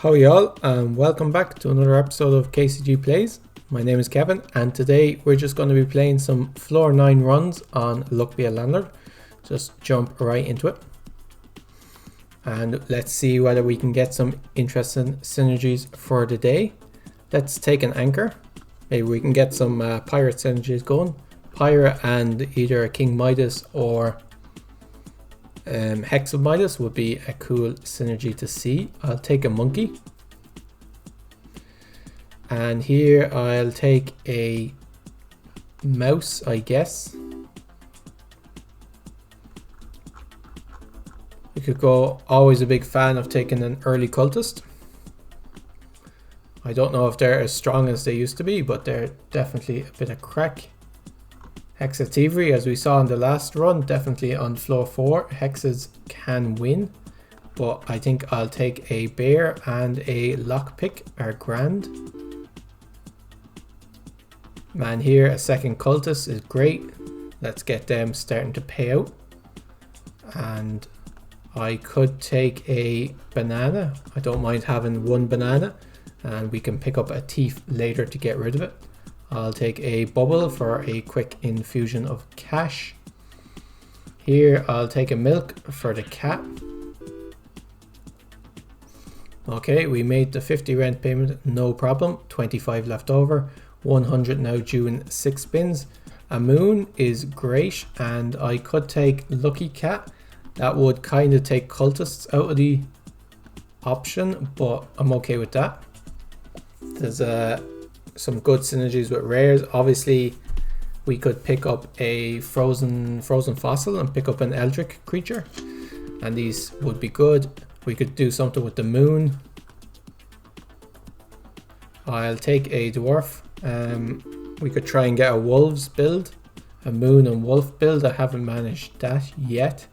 How y'all, and welcome back to another episode of KCG Plays. My name is Kevin, and today we're just going to be playing some floor 9 runs on Luck Be a Landlord. Just jump right into it. And let's see whether we can get some interesting synergies for the day. Let's take an anchor. Maybe we can get some pirate synergies going. Pirate and either a King Midas or Hex of Midas would be a cool synergy to see. I'll take a monkey. And here I'll take a mouse, I guess. We could go, always a big fan of taking an early cultist. I don't know if they're as strong as they used to be, but they're definitely a bit of crack. Hex of Thievery, as we saw in the last run, definitely on floor 4. Hexes can win, but I think I'll take a bear and a lockpick are grand. Man, here a second cultist is great. Let's get them starting to pay out. And I could take a banana. I don't mind having one banana, and we can pick up a thief later to get rid of it. I'll take a bubble for a quick infusion of cash. Here I'll take a milk for the cat. Okay, we made the 50 rent payment, no problem. 25 left over, 100 now due in 6 spins. A moon is great, and I could take lucky cat. That would kind of take cultists out of the option, but I'm okay with that. There's some good synergies with rares. Obviously we could pick up a frozen fossil and pick up an eldritch creature, and these would be good. We could do something with the moon. I'll take a dwarf. We could try and get a wolves build, a moon and wolf build. I haven't managed that yet.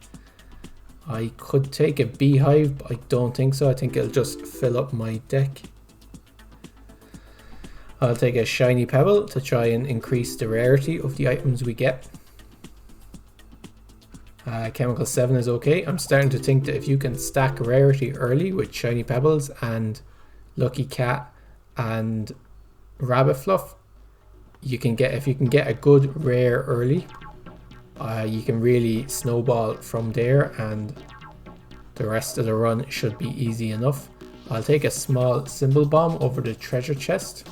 I could take a beehive, but I don't think so. I think it'll just fill up my deck. I'll take a shiny pebble to try and increase the rarity of the items we get. Chemical 7 is okay. I'm starting to think that if you can stack rarity early with shiny pebbles and lucky cat and rabbit fluff, you can get, if you can get a good rare early, you can really snowball from there, and the rest of the run should be easy enough. I'll take a small symbol bomb over the treasure chest.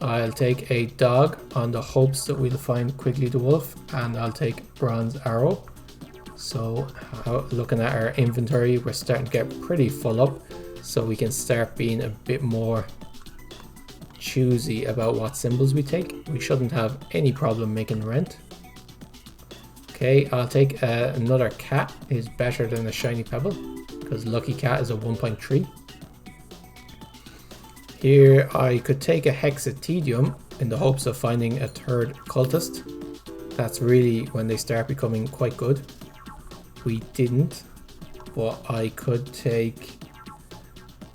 I'll take a dog on the hopes that we'll find Quigley the Wolf, and I'll take bronze arrow. So looking at our inventory, we're starting to get pretty full up, so we can start being a bit more choosy about what symbols we take. We shouldn't have any problem making rent. Okay, I'll take another cat. Is better than a shiny pebble because lucky cat is a 1.3. Here I could take a hexatedium in the hopes of finding a third cultist. That's really when they start becoming quite good. We didn't, but I could take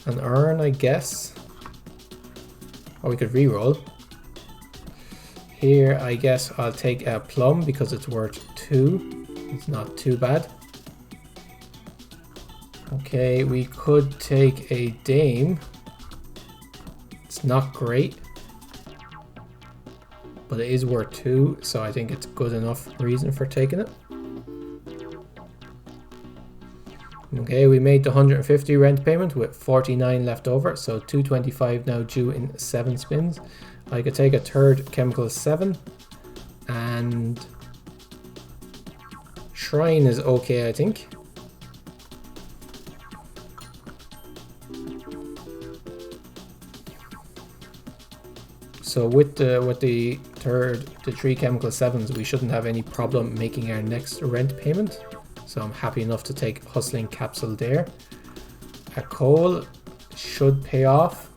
an urn, I guess, or we could reroll. Here I guess I'll take a plum because it's worth 2. It's not too bad. Okay, we could take a dame. It's not great, but it is worth 2, so I think it's good enough reason for taking it. Okay, we made the 150 rent payment with 49 left over, so 225 now due in 7 spins. I could take a third chemical 7, and shrine is okay, I think. So with the 3 chemical 7s, we shouldn't have any problem making our next rent payment. So I'm happy enough to take hustling capsule there. A coal should pay off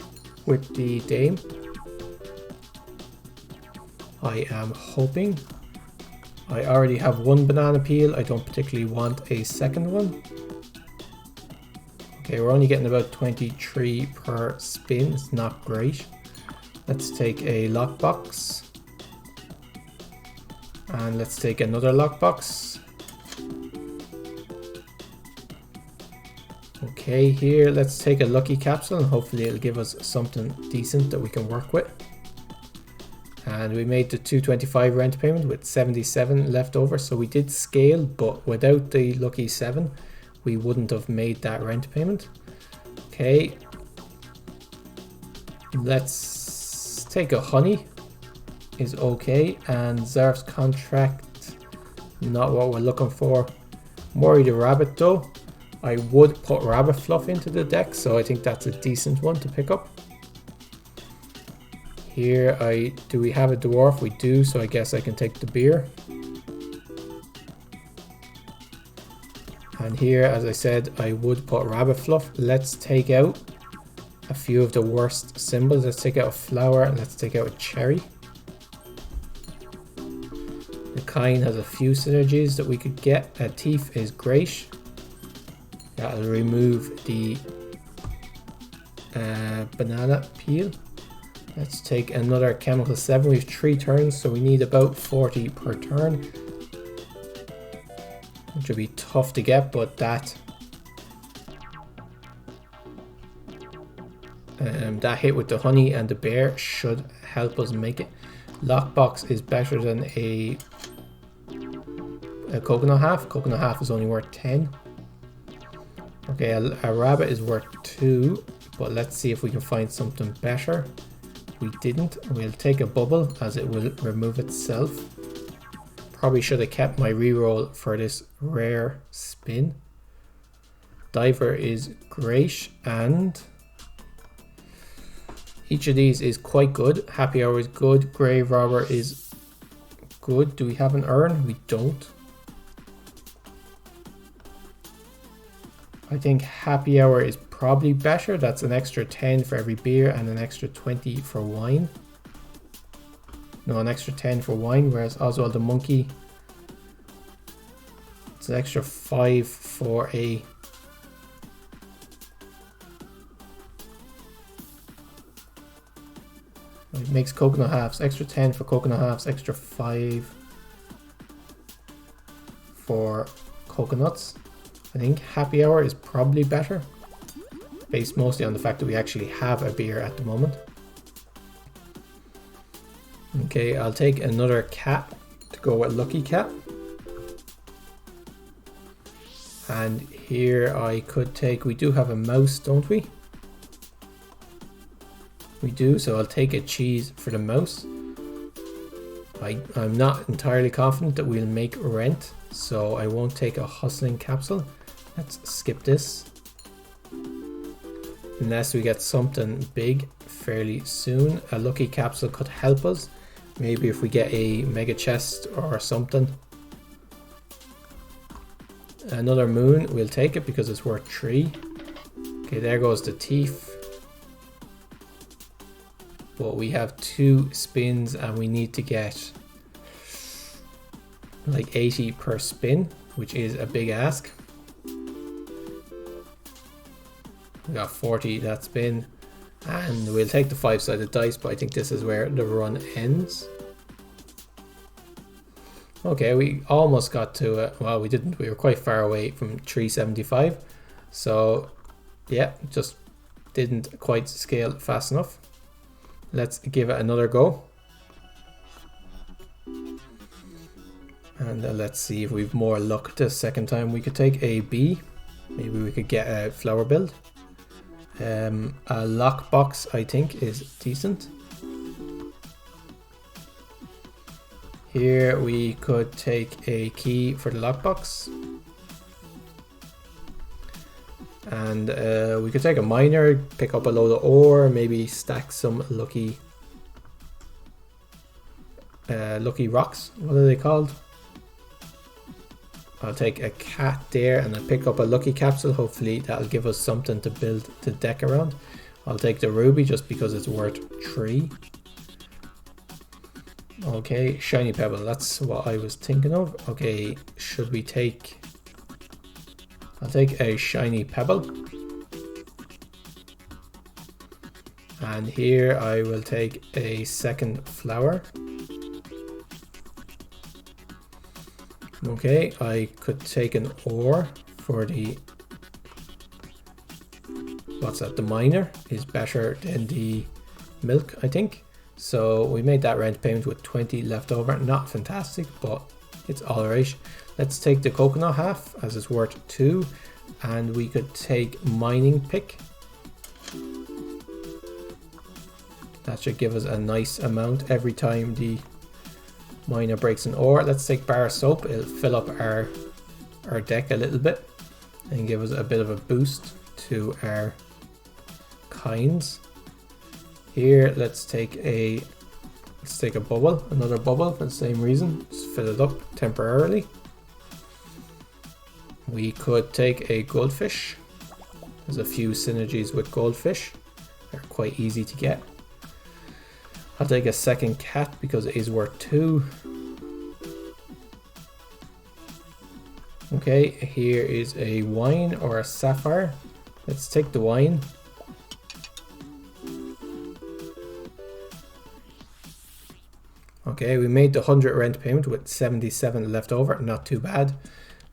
with the dame. I am hoping. I already have 1 banana peel. I don't particularly want a second one. Okay, we're only getting about 23 per spin. It's not great. Let's take a lockbox. And let's take another lockbox. Okay, here let's take a lucky capsule and hopefully it'll give us something decent that we can work with. And we made the 225 rent payment with 77 left over, so we did scale, but without the lucky 7 we wouldn't have made that rent payment. Okay, let's take a honey is okay, and Zarf's contract, not what we're looking for. Worry the rabbit though. I would put rabbit fluff into the deck, so I think that's a decent one to pick up. Here, do we have a dwarf? We do, so I guess I can take the beer. And here, as I said, I would put rabbit fluff. Let's take out a few of the worst symbols. Let's take out a flower and let's take out a cherry. The kind has a few synergies that we could get. A thief is great. That'll remove the banana peel. Let's take another chemical 7. We have 3 turns, so we need about 40 per turn, which will be tough to get, but that hit with the honey and the bear should help us make it. Lockbox is better than a coconut half. Coconut half is only worth 10. Okay, a rabbit is worth 2, but let's see if we can find something better. We didn't. We'll take a bubble as it will remove itself. Probably should have kept my reroll for this rare spin. Diver is great, and each of these is quite good. Happy Hour is good. Grave Robber is good. Do we have an urn? We don't. I think Happy Hour is probably better. That's an extra 10 for every beer and an extra 20 for wine. No, an extra 10 for wine, whereas Oswald the Monkey, it's an extra 5 for a... It makes coconut halves. Extra 10 for coconut halves, extra 5 for coconuts. I think Happy Hour is probably better, based mostly on the fact that we actually have a beer at the moment. Okay, I'll take another cat to go with Lucky Cat. And here I could take, we do have a mouse, don't we? We do, so I'll take a cheese for the mouse. I'm not entirely confident that we'll make rent, so I won't take a hustling capsule. Let's skip this. Unless we get something big fairly soon. A lucky capsule could help us. Maybe if we get a mega chest or something. Another moon, we'll take it because it's worth 3. Okay, there goes the thief. But we have 2 spins and we need to get like 80 per spin, which is a big ask. We got 40 that spin, and we'll take the 5-sided dice, but I think this is where the run ends. Okay, we almost got to it. Well, we didn't. We were quite far away from 375. So, yeah, just didn't quite scale fast enough. Let's give it another go. And let's see if we've more luck this second time. We could take a B. Maybe we could get a flower build. A lockbox, I think, is decent. Here we could take a key for the lockbox. And we could take a miner, pick up a load of ore, maybe stack some lucky rocks. What are they called? I'll take a cat there and I'll pick up a lucky capsule. Hopefully that'll give us something to build the deck around. I'll take the ruby just because it's worth 3. Okay, shiny pebble, that's what I was thinking of. Okay, should we take... I'll take a shiny pebble. And here I will take a second flower. Okay, I could take an ore for the what's that? The miner is better than the milk, I think. So we made that rent payment with 20 left over. Not fantastic, but it's alright. Let's take the coconut half as it's worth 2, and we could take mining pick. That should give us a nice amount every time the miner breaks an ore. Let's take bar soap. It'll fill up our deck a little bit and give us a bit of a boost to our kinds. Here, let's take a bubble, another bubble for the same reason. Just fill it up temporarily. We could take a goldfish. There's a few synergies with goldfish. They're quite easy to get. I'll take a second cat because it is worth 2. Okay, here is a wine or a sapphire. Let's take the wine. Okay, we made the 100 rent payment with 77 left over, not too bad.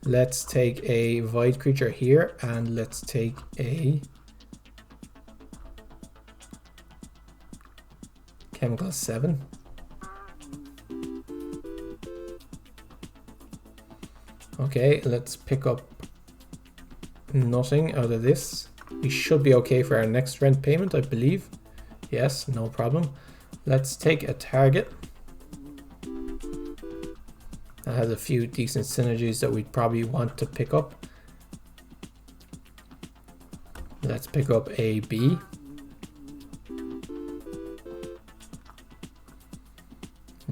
Let's take a void creature here, and let's take a chemical 7. Okay, let's pick up nothing out of this. We should be okay for our next rent payment, I believe. Yes, no problem. Let's take a target. That has a few decent synergies that we'd probably want to pick up. Let's pick up a bee.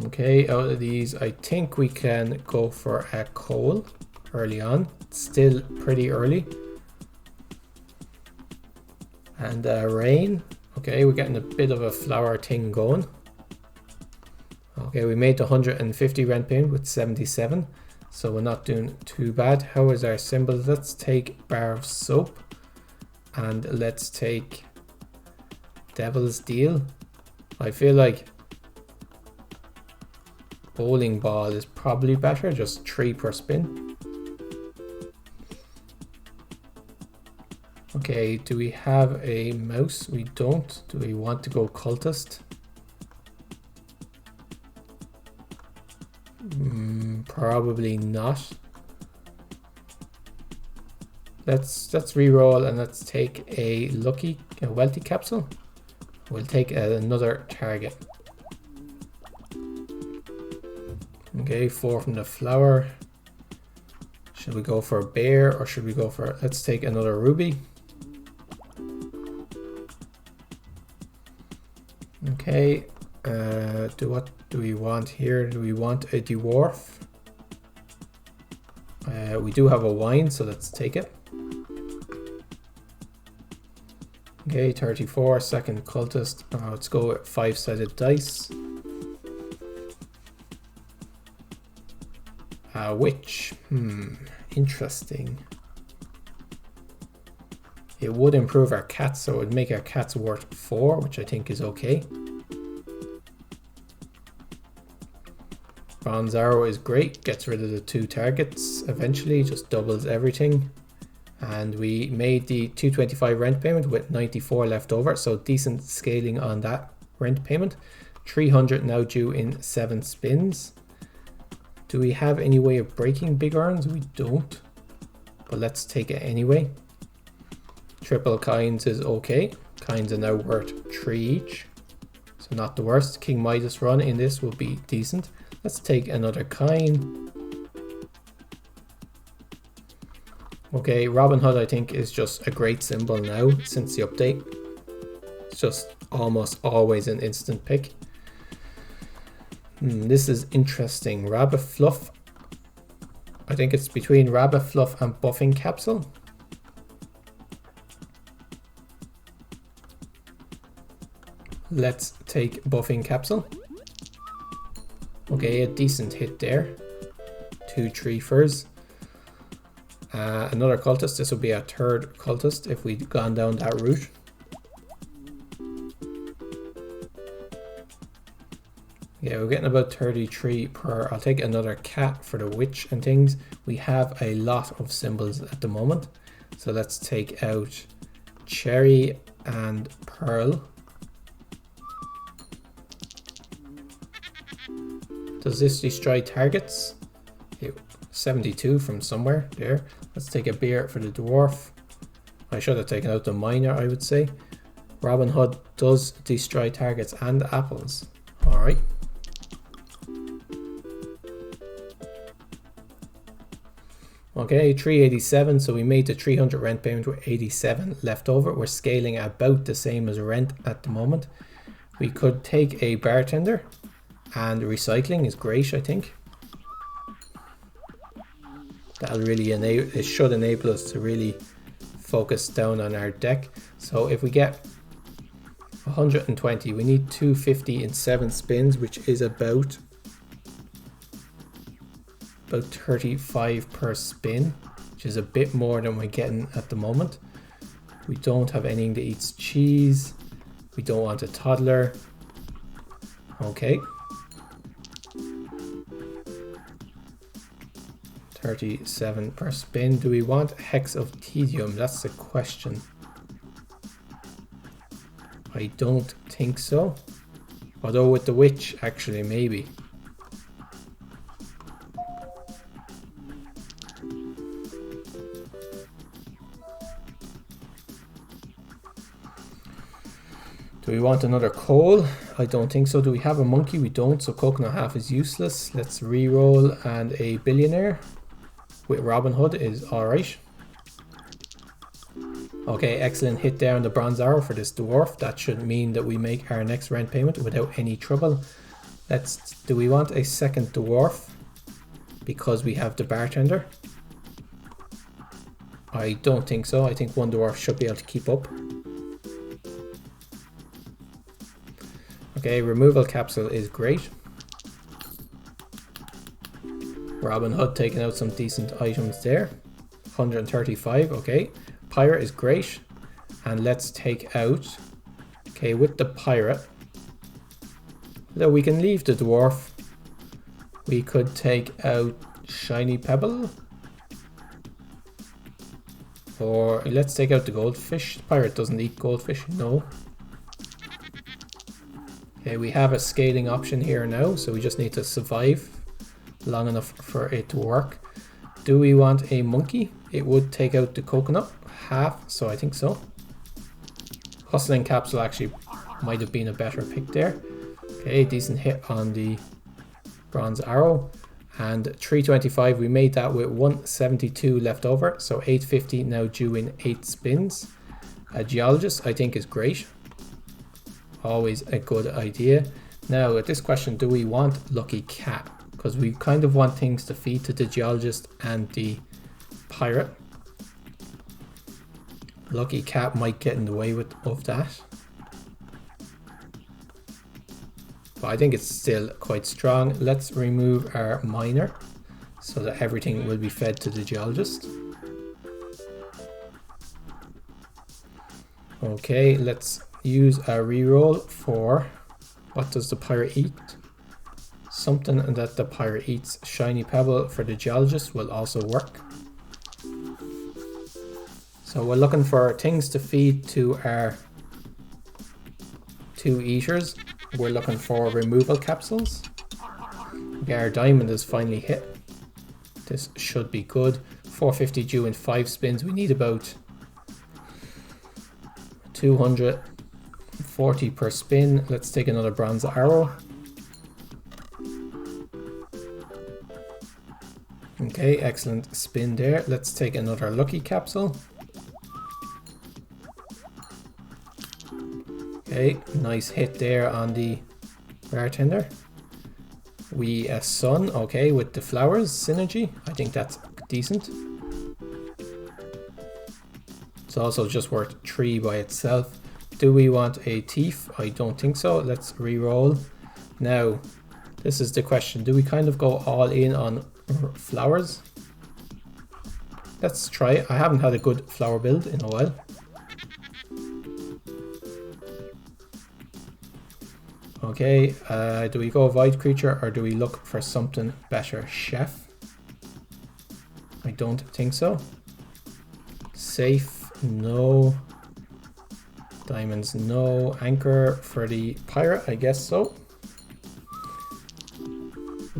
Okay, out of these, I think we can go for a coal early on. It's still pretty early. And rain. Okay, we're getting a bit of a flower thing going. Okay, we made the 150 rent payment with 77, so we're not doing too bad. How is our symbol? Let's take bar of soap, and let's take devil's deal. I feel like bowling ball is probably better, just 3 per spin. Okay, do we have a mouse? We don't. Do we want to go cultist? Probably not. Let's re-roll and let's take a wealthy capsule. We'll take another target. Okay, 4 from the flower. Should we go for a bear or should we go for, let's take another ruby. Okay, what do we want here? Do we want a dwarf? We do have a wine, so let's take it. Okay, 34, second cultist. Let's go with 5-sided dice. Witch. Interesting. It would improve our cats, so it would make our cats worth 4, which I think is okay. Bronze arrow is great, gets rid of the 2 targets eventually, just doubles everything. And we made the 225 rent payment with 94 left over, so decent scaling on that rent payment. 300 now due in 7 spins. Do we have any way of breaking big urns? We don't, but let's take it anyway. Triple kinds is okay. Kinds are now worth 3 each, so not the worst. King Midas run in this will be decent. Let's take another kind. Okay, Robin Hood I think is just a great symbol now since the update. It's just almost always an instant pick. This is interesting. Rabbit Fluff. I think it's between Rabbit Fluff and Buffing Capsule. Let's take Buffing Capsule. Okay, a decent hit there. 2 treefers. Another cultist. This would be our 3rd cultist if we'd gone down that route. Yeah, we're getting about 33 per. I'll take another cat for the witch and things. We have a lot of symbols at the moment. So let's take out cherry and pearl. Does this destroy targets? 72 from somewhere there. Let's take a beer for the dwarf. I should have taken out the miner, I would say. Robin Hood does destroy targets and apples. Alright. Okay, 387, so we made the 300 rent payment with 87 left over. We're scaling about the same as rent at the moment. We could take a bartender, and recycling is great, I think. That'll really enable, it should enable us to really focus down on our deck. So if we get 120, we need 250 in 7 spins, which is about 35 per spin, which is a bit more than we're getting at the moment. We don't have anything that eats cheese. We don't want a toddler. Okay. 37 per spin. Do we want Hex of Tedium? That's the question. I don't think so. Although with the witch, actually, maybe. Do we want another coal? I don't think so. Do we have a monkey? We don't, so coconut half is useless. Let's re-roll, and a billionaire with Robin Hood is alright. Okay, excellent hit there on the bronze arrow for this dwarf. That should mean that we make our next rent payment without any trouble. Do we want a second dwarf? Because we have the bartender. I don't think so. I think one dwarf should be able to keep up. Okay, removal capsule is great. Robin Hood taking out some decent items there. 135, okay. Pirate is great. And let's take out, okay, with the pirate. Though we can leave the dwarf. We could take out Shiny Pebble. Or let's take out the goldfish. The pirate doesn't eat goldfish, no. Okay, we have a scaling option here now, so we just need to survive long enough for it to work. Do we want a monkey? It would take out the coconut half, so I think so. Hustling capsule actually might have been a better pick there. Okay, decent hit on the bronze arrow. And 325, we made that with 172 left over, so 850 now due in 8 spins. A geologist I think is great. Always a good idea. Now at this question, do we want Lucky Cat? Because we kind of want things to feed to the geologist and the pirate. Lucky Cat might get in the way of that. But I think it's still quite strong. Let's remove our miner so that everything will be fed to the geologist. Okay, let's use a reroll for what does the pirate eat? Something that the pirate eats. Shiny Pebble for the geologist will also work. So we're looking for things to feed to our 2 eaters. We're looking for removal capsules. Okay, our diamond is finally hit. This should be good. 450 due in 5 spins. We need about 240 per spin. Let's take another bronze arrow. Okay, excellent spin there. Let's take another lucky capsule. Okay, nice hit there on the bartender. A sun, okay, with the flowers synergy. I think that's decent. It's also just worth 3 by itself. Do we want a thief? I don't think so. Let's re-roll. Now, this is the question. Do we kind of go all in on flowers? Let's try it. I haven't had a good flower build in a while. Okay, do we go void creature or do we look for something better? Chef? I don't think so. Safe? No. Diamonds, no. Anchor for the pirate, I guess so.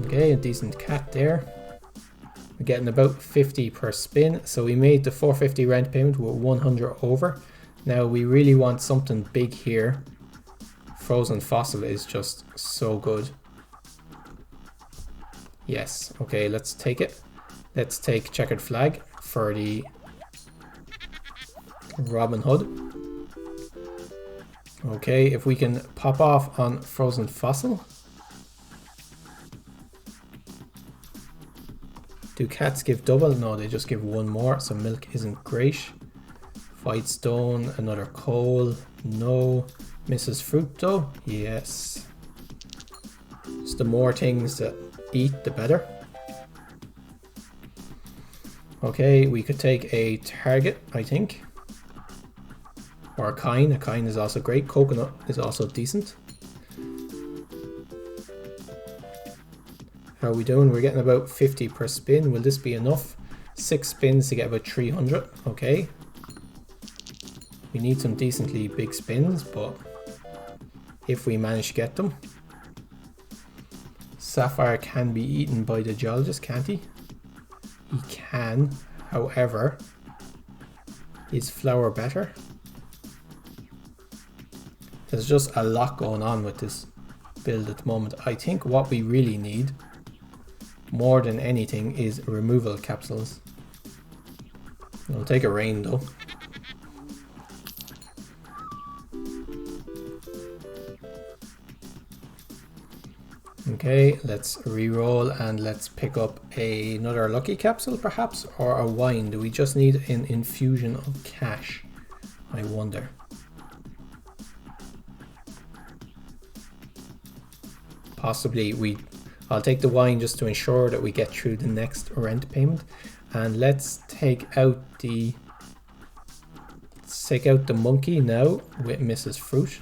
Okay, a decent cat there. We're getting about 50 per spin. So we made the 450 rent payment with 100 over. Now we really want something big here. Frozen fossil is just so good. Yes, okay, let's take it. Let's take checkered flag for the Robin Hood. Okay, if we can pop off on frozen fossil. Do cats give double? No, they just give one more, so milk isn't great. White stone, another coal, no. Mrs. Fruit though, yes. Just the more things that eat, the better. Okay, we could take a target, I think. Or a kine. A kine is also great. Coconut is also decent. How are we doing? We're getting about 50 per spin. Will this be enough? 6 spins to get about 300. Okay. We need some decently big spins, but if we manage to get them. Sapphire can be eaten by the geologist, can't he? He can. However, is flour better? There's just a lot going on with this build at the moment. I think what we really need, more than anything, is removal capsules. I'll take a rain though. Okay, let's re-roll and let's pick up another lucky capsule perhaps, or a wine. Do we just need an infusion of cash? I wonder. Possibly I'll take the wine just to ensure that we get through the next rent payment. And let's take out the monkey now with Mrs. Fruit.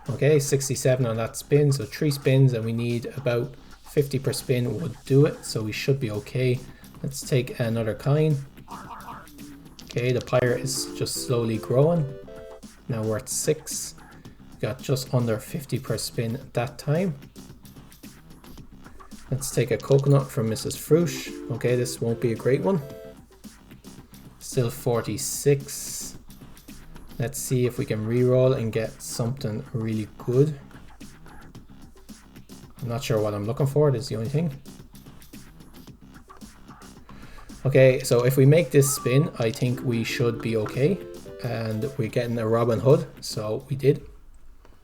Okay, 67 on that spin, so 3 spins and we need about 50 per spin would do it, so we should be okay. Let's take another kine. Okay, the pirate is just slowly growing. Now we're at 6. Got just under 50 per spin at that time. Let's take a coconut from Mrs. Fruit. Okay, this won't be a great one. Still 46. Let's see if we can re-roll and get something really good. I'm not sure what I'm looking for, that's the only thing. Okay, so if we make this spin, I think we should be okay. And we're getting a Robin Hood, so we did.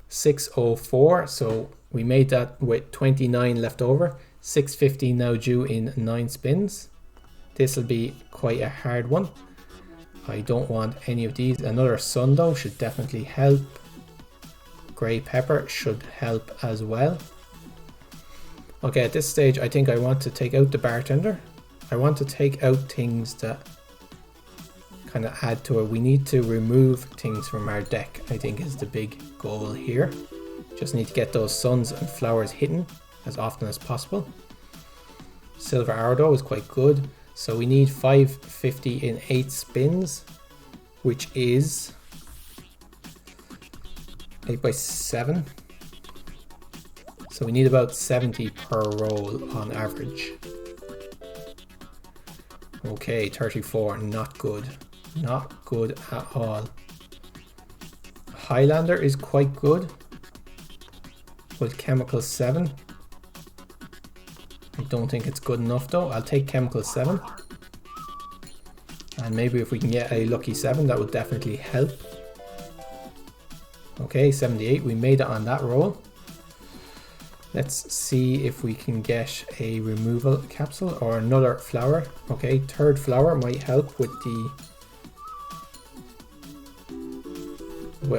604, so we made that with 29 left over. 650 now due in 9 spins. This will be quite a hard one. I don't want any of these. Another sun though should definitely help. Grey pepper should help as well. Okay, at this stage I think I want to take out the bartender. I want to take out things that kind of add to it. We need to remove things from our deck, I think is the big goal here. Just need to get those suns and flowers hidden as often as possible. Silver arrow though is quite good. So we need 550 in 8 spins, which is 8 by 7. So we need about 70 per roll on average. Okay, 34, not good. Not good at all. Highlander is quite good with chemical 7. I don't think it's good enough though. I'll take chemical 7. And maybe if we can get a lucky 7, that would definitely help. Okay, 78. We made it on that roll. Let's see if we can get a removal capsule or another flower. Okay, 3rd flower might help with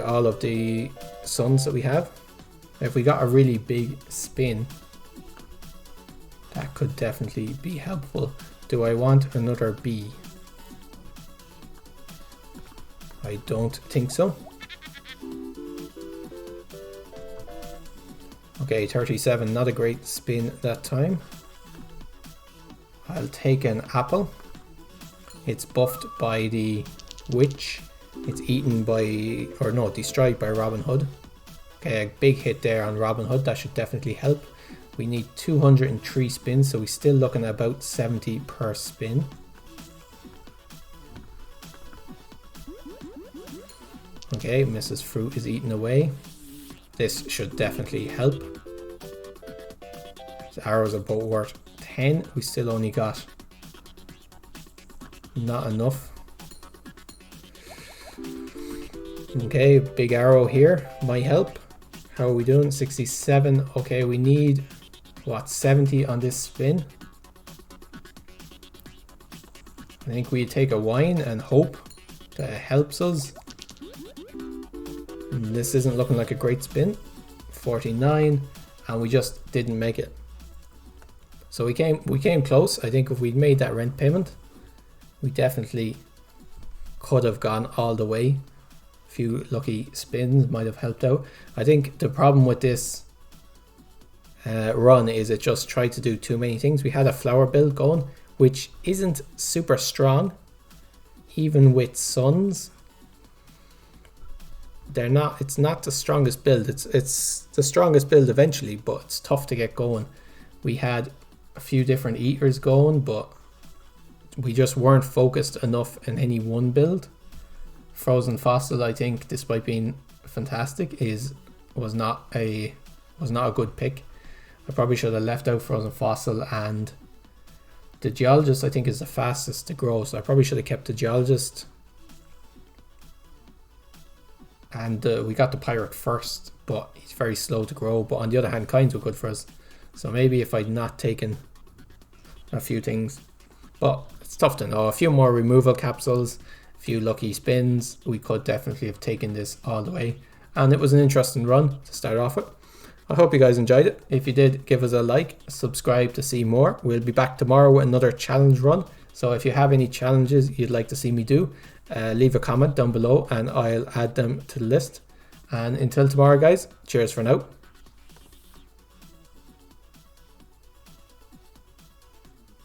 all of the suns that we have. If we got a really big spin, that could definitely be helpful. Do I want another bee? I don't think so. Okay, 37, not a great spin that time. I'll take an apple. It's buffed by the witch. It's eaten by, or no, destroyed by Robin Hood. Okay, a big hit there on Robin Hood. That should definitely help. We need 203 spins, so we're still looking at about 70 per spin. Okay, Mrs. Fruit is eaten away. This should definitely help. The arrows are both worth 10. We still only got not enough. Okay, big arrow here might help. How are we doing? 67. Okay, we need what, 70 on this spin. I think we take a wine and hope that it helps us. And this isn't looking like a great spin. 49, and we just didn't make it. So we came close. I think if we'd made that rent payment, we definitely could have gone all the way. A few lucky spins might have helped out. I think the problem with this run is it just tried to do too many things. We had a flower build going, which isn't super strong, even with suns. It's not the strongest build. It's the strongest build eventually, but it's tough to get going. We had a few different eaters going, but we just weren't focused enough in any one build. Frozen Fossil, I think, despite being fantastic, was not a good pick. I probably should have left out Frozen Fossil, and the Geologist I think is the fastest to grow, so I probably should have kept the Geologist. And we got the Pirate first, but he's very slow to grow. But on the other hand, coins were good for us. So maybe if I'd not taken a few things. But it's tough to know. A few more removal capsules, a few lucky spins. We could definitely have taken this all the way. And it was an interesting run to start off with. I hope you guys enjoyed it. If you did, give us a like, subscribe to see more. We'll be back tomorrow with another challenge run. So if you have any challenges you'd like to see me do, leave a comment down below and I'll add them to the list. And until tomorrow, guys, cheers for now.